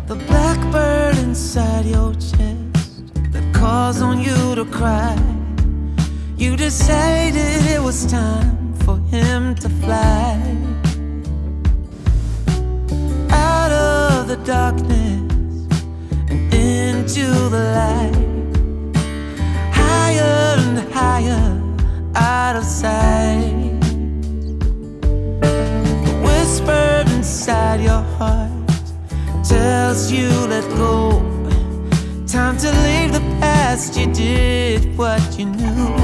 The blackbird inside your chest that calls on you to cry. You decided it was time for him to fly out of the darkness and into the light, higher and higher out of sight. The whisper inside your heart tells you let go. Time to leave the past, you did what you knew.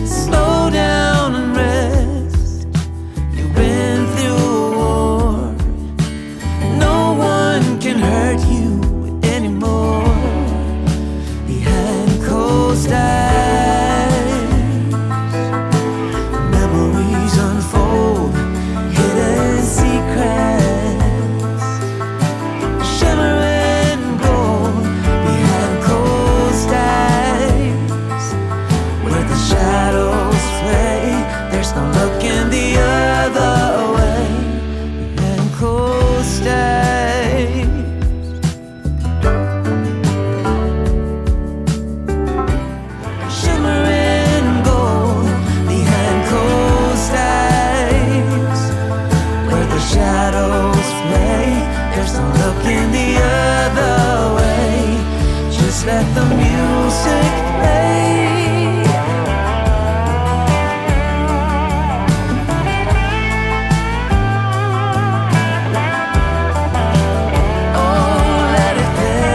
Slow down and rest, you've been through a war. No one can hurt you anymore. Behind closed eyes, memories unfold, hidden secrets, shimmering gold. Behind closed eyes, where the shadows play, there's no looking the other way. Behind closed eyes, shimmering gold. Behind closed eyes, where the shadows play, there's no looking the other way. Just let the music play. Oh, let it play.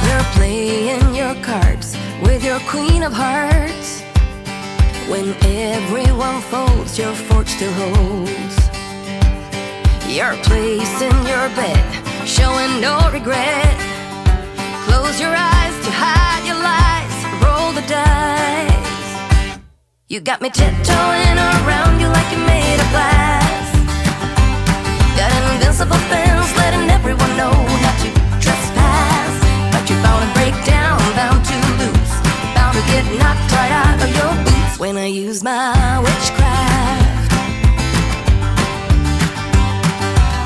You're playing your cards with your queen of hearts. When everyone folds, your fork still holds. You're placing your bet, showing no regret. Close your eyes to hide your lies, roll the dice. You got me tiptoeing around you like you made of glass. Got an invincible fence, letting everyone know not to trespass. But you're bound to break down, bound to lose, bound to get knocked right out of your boots when I use my witchcraft.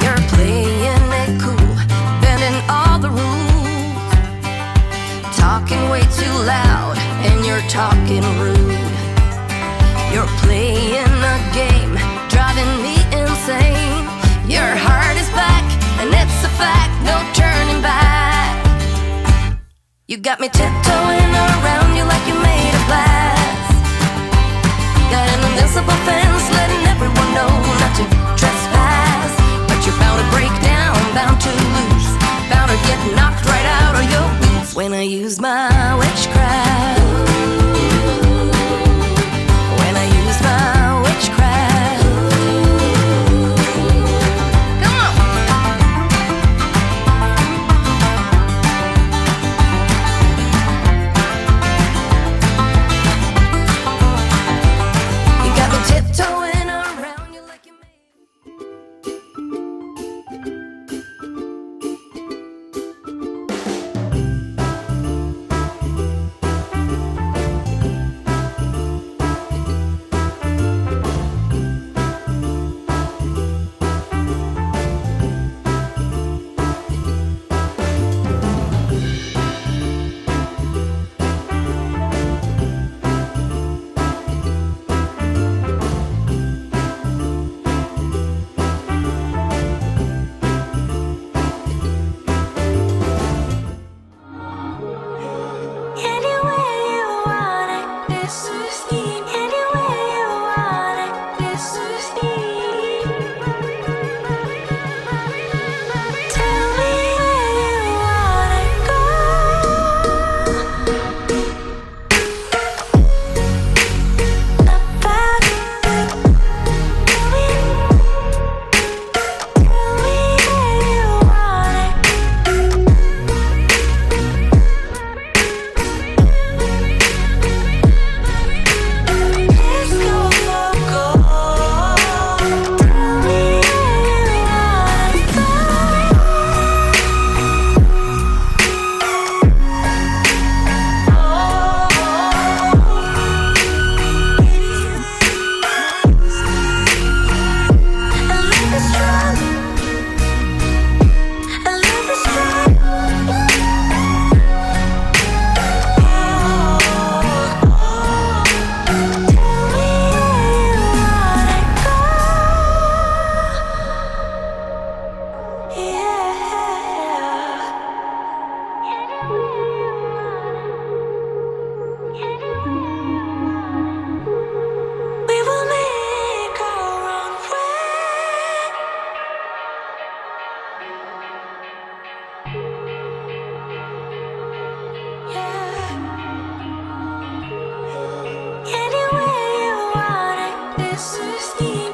You're playing it cool, bending all the rules, talking way too loud, and you're talking rude. You're playing a game, driving me insane. Your heart is back, and it's a fact, no turning back. You got me tiptoeing around you like you made of glass. Got an invincible fence, letting everyone know not to trespass. But you're bound to break down, bound to lose, bound to get knocked right out of your boots when I use my witchcraft. When I use my witchcraft. Come on. You got me tiptoeing whiskey.